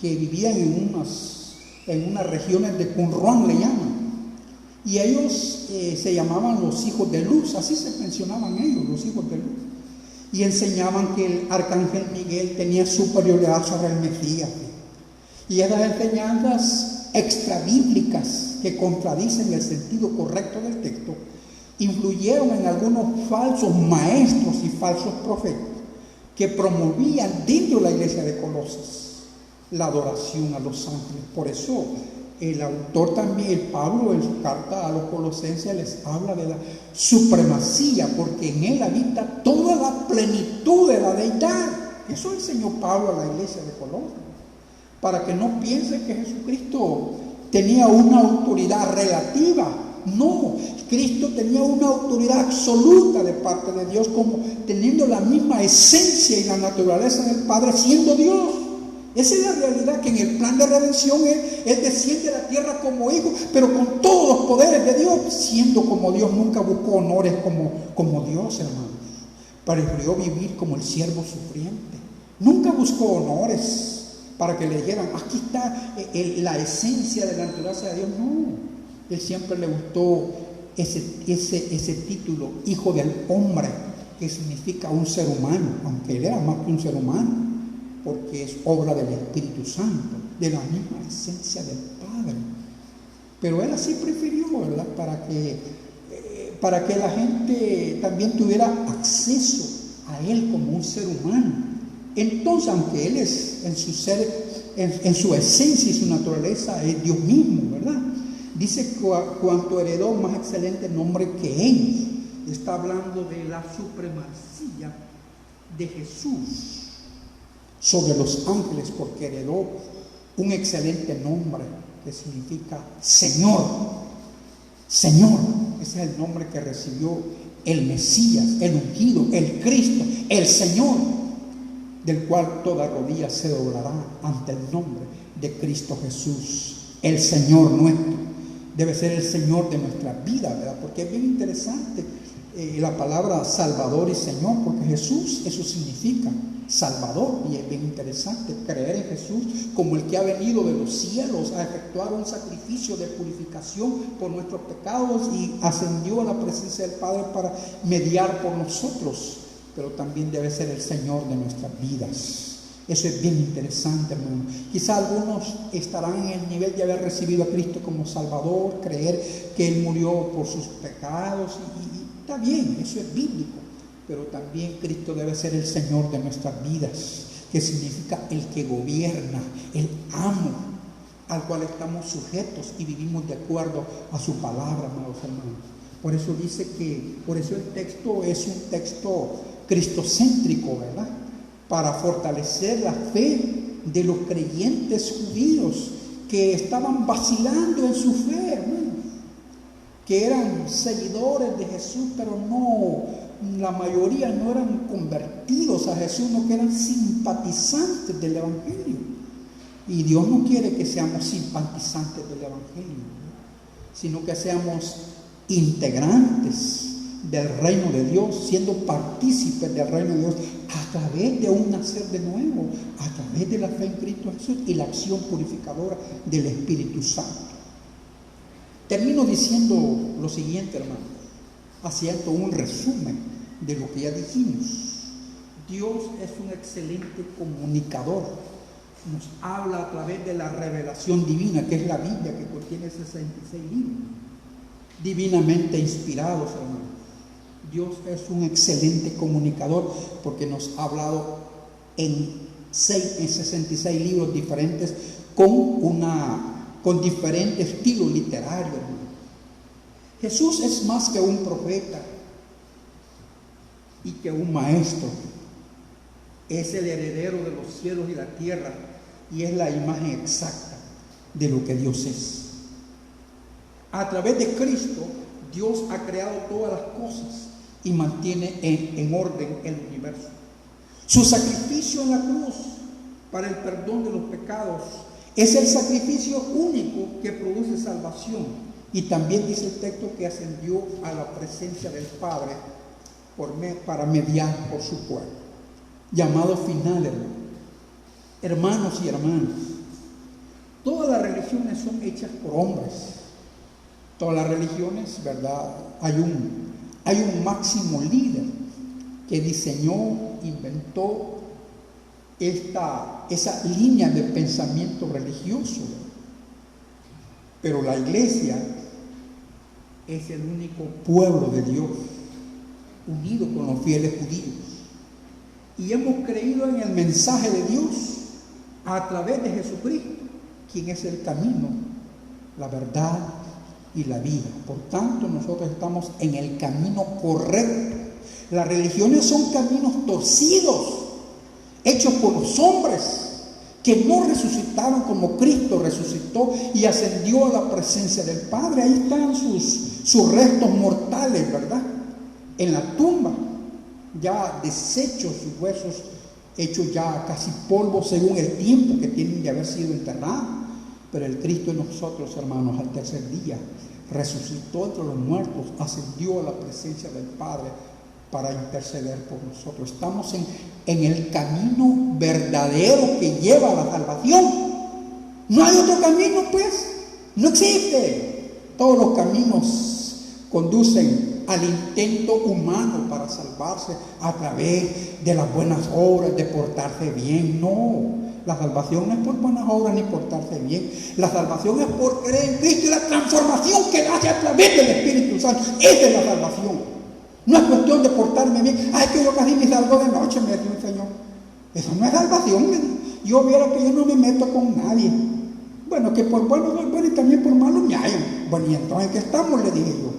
que vivían en unas regiones de Qumran, le llaman, y ellos se llamaban los hijos de luz, así se mencionaban ellos, los hijos de luz, y enseñaban que el arcángel Miguel tenía superioridad sobre el Mesías. Y esas enseñanzas extrabíblicas que contradicen el sentido correcto del texto influyeron en algunos falsos maestros y falsos profetas que promovían dentro de la iglesia de Colosas la adoración a los ángeles. Por eso el autor también, Pablo, en su carta a los colosenses, les habla de la supremacía, porque en él habita toda la plenitud de la deidad. Eso enseñó Pablo a la iglesia de Colosas, para que no piensen que Jesucristo tenía una autoridad relativa. No, Cristo tenía una autoridad absoluta de parte de Dios, como teniendo la misma esencia y la naturaleza del Padre, siendo Dios. Esa es la realidad, que en el plan de redención Él desciende a la tierra como hijo, pero con todos los poderes de Dios, siendo como Dios. Nunca buscó honores como Dios, hermanos. Prefirió vivir como el siervo sufriente. Nunca buscó honores para que le dijeran: aquí está la esencia de la naturaleza de Dios. No, Él siempre le gustó ese título, hijo del hombre, que significa un ser humano, aunque Él era más que un ser humano, porque es obra del Espíritu Santo, de la misma esencia del Padre. Pero Él así prefirió, ¿verdad?, para que la gente también tuviera acceso a Él como un ser humano. Entonces, aunque Él es en su ser, en su esencia y su naturaleza, es Dios mismo, ¿verdad? Dice: cuanto heredó más excelente nombre que ellos. Está hablando de la supremacía de Jesús sobre los ángeles, porque heredó un excelente nombre que significa Señor. Señor, ese es el nombre que recibió el Mesías, el ungido, el Cristo, el Señor, del cual toda rodilla se doblará ante el nombre de Cristo Jesús, el Señor nuestro. Debe ser el Señor de nuestra vida, ¿verdad? Porque es bien interesante la palabra Salvador y Señor, porque Jesús, eso significa Salvador, y es bien interesante creer en Jesús como el que ha venido de los cielos a efectuar un sacrificio de purificación por nuestros pecados y ascendió a la presencia del Padre para mediar por nosotros. Pero también debe ser el Señor de nuestras vidas. Eso es bien interesante, hermano. Quizá algunos estarán en el nivel de haber recibido a Cristo como Salvador, creer que Él murió por sus pecados, y está bien, eso es bíblico. Pero también Cristo debe ser el Señor de nuestras vidas, que significa el que gobierna, el amo, al cual estamos sujetos y vivimos de acuerdo a su palabra, amados hermanos. Por eso dice por eso el texto es un texto cristocéntrico, ¿verdad?, para fortalecer la fe de los creyentes judíos que estaban vacilando en su fe, hermanos, que eran seguidores de Jesús, pero no, la mayoría no eran convertidos a Jesús, no, que eran simpatizantes del Evangelio. Y Dios no quiere que seamos simpatizantes del Evangelio, ¿no?, sino que seamos integrantes del reino de Dios, siendo partícipes del reino de Dios a través de un nacer de nuevo, a través de la fe en Cristo Jesús y la acción purificadora del Espíritu Santo. Termino diciendo lo siguiente, hermano, haciendo un resumen de lo que ya dijimos. Dios es un excelente comunicador. Nos habla a través de la revelación divina, que es la Biblia, que contiene 66 libros, divinamente inspirados, hermano. Dios es un excelente comunicador porque nos ha hablado en 66 libros diferentes con diferentes estilos literarios, hermano. Jesús es más que un profeta y que un maestro. Es el heredero de los cielos y la tierra y es la imagen exacta de lo que Dios es. A través de Cristo, Dios ha creado todas las cosas y mantiene en orden el universo. Su sacrificio en la cruz para el perdón de los pecados es el sacrificio único que produce salvación. Y también dice el texto que ascendió a la presencia del Padre para mediar por su pueblo. Llamado final, hermanos y hermanas, todas las religiones son hechas por hombres. Todas las religiones, ¿verdad? Hay un máximo líder que diseñó, inventó esa línea de pensamiento religioso. Pero la iglesia es el único pueblo de Dios, unido con los fieles judíos. Y hemos creído en el mensaje de Dios a través de Jesucristo, quien es el camino, la verdad y la vida. Por tanto, nosotros estamos en el camino correcto. Las religiones son caminos torcidos, hechos por los hombres, que no resucitaron como Cristo resucitó y ascendió a la presencia del Padre. Ahí están sus restos mortales, ¿verdad? En la tumba, ya deshechos, sus huesos hechos ya casi polvo según el tiempo que tienen de haber sido enterrados. Pero el Cristo en nosotros, hermanos, al tercer día resucitó entre los muertos, ascendió a la presencia del Padre para interceder por nosotros. Estamos en el camino verdadero que lleva a la salvación. No hay otro camino, pues, no existe. Todos los caminos conducen al intento humano para salvarse a través de las buenas obras, de portarse bien. No, la salvación no es por buenas obras ni portarse bien. La salvación es por creer en Cristo y la transformación que hace a través del Espíritu Santo. Esa es la salvación. No es cuestión de portarme bien. Ay, que yo casi me salgo de noche, me dijo el Señor. Eso no es salvación. Yo viera que yo no me meto con nadie. Bueno, que por bueno soy bueno y también por malo me hallo. Bueno, y entonces ¿qué estamos? Le dije yo.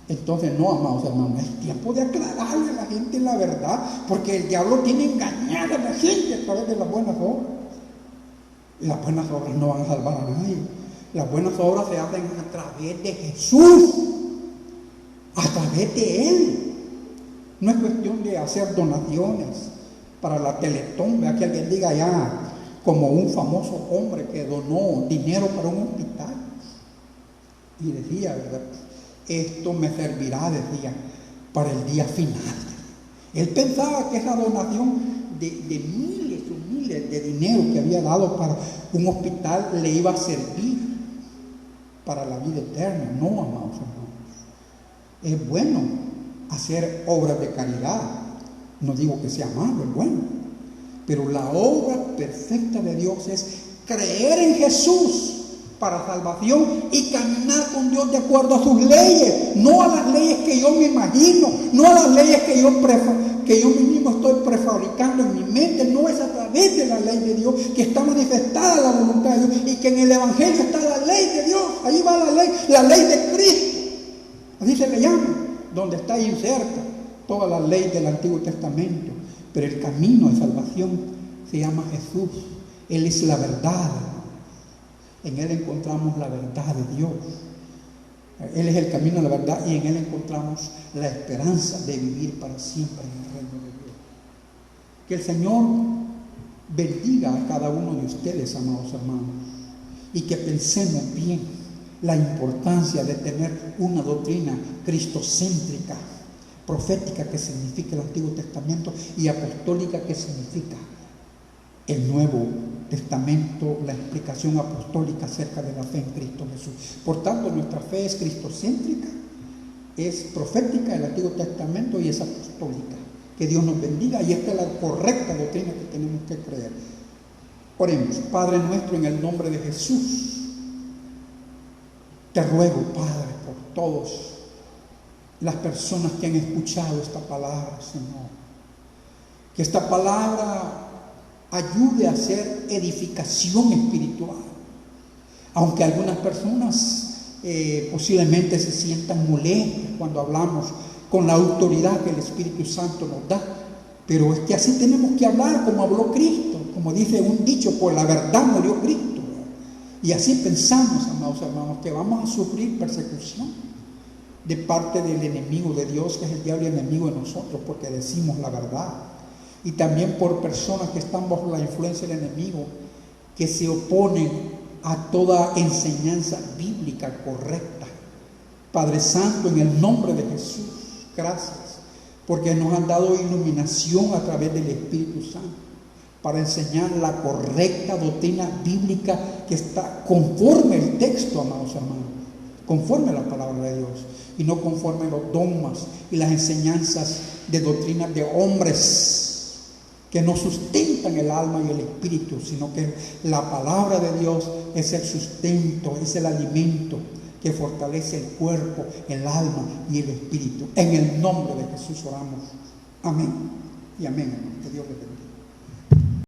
Entonces no, amados hermanos, es tiempo de aclararle a la gente la verdad, porque el diablo tiene engañada a la gente a través de las buenas obras. Las buenas obras no van a salvar a nadie. Las buenas obras se hacen a través de Jesús, a través de Él. No es cuestión de hacer donaciones para la Teletón. Vea que alguien diga ya, como un famoso hombre que donó dinero para un hospital y decía, ¿verdad? Esto me servirá, decía, para el día final. Él pensaba que esa donación de miles y miles de dinero que había dado para un hospital le iba a servir para la vida eterna. No, amados hermanos. Es bueno hacer obras de caridad. No digo que sea malo, es bueno. Pero la obra perfecta de Dios es creer en Jesús para salvación y caminar con Dios de acuerdo a sus leyes, no a las leyes que yo me imagino, no a las leyes que yo mismo estoy prefabricando en mi mente. No, es a través de la ley de Dios que está manifestada la voluntad de Dios y que en el Evangelio está la ley de Dios. Ahí va la ley de Cristo, así se le llama, donde está inserta toda la ley del Antiguo Testamento. Pero el camino de salvación se llama Jesús. Él es la verdad. En Él encontramos la verdad de Dios. Él es el camino, la verdad, y en Él encontramos la esperanza de vivir para siempre en el reino de Dios. Que el Señor bendiga a cada uno de ustedes, amados hermanos, y que pensemos bien la importancia de tener una doctrina cristocéntrica, profética, que significa el Antiguo Testamento, y apostólica, que significa el Nuevo Testamento, la explicación apostólica acerca de la fe en Cristo Jesús. Por tanto, nuestra fe es cristocéntrica, es profética, el Antiguo Testamento, y es apostólica. Que Dios nos bendiga, y esta es la correcta doctrina que tenemos que creer. Oremos. Padre nuestro, en el nombre de Jesús, te ruego, Padre, por todas las personas que han escuchado esta palabra, Señor, que esta palabra ayude a hacer edificación espiritual. Aunque algunas personas posiblemente se sientan molestas cuando hablamos con la autoridad que el Espíritu Santo nos da, pero es que así tenemos que hablar como habló Cristo, como dice un dicho: por la verdad murió Cristo. Y así pensamos, amados hermanos, que vamos a sufrir persecución de parte del enemigo de Dios, que es el diablo, enemigo de nosotros, porque decimos la verdad. Y también por personas que están bajo la influencia del enemigo, que se oponen a toda enseñanza bíblica correcta. Padre Santo, en el nombre de Jesús, gracias, porque nos han dado iluminación a través del Espíritu Santo para enseñar la correcta doctrina bíblica que está conforme al texto, amados hermanos, conforme a la palabra de Dios, y no conforme a los dogmas y las enseñanzas de doctrinas de hombres que no sustentan el alma y el espíritu, sino que la palabra de Dios es el sustento, es el alimento que fortalece el cuerpo, el alma y el espíritu. En el nombre de Jesús oramos. Amén y amén, hermano. Que Dios les bendiga.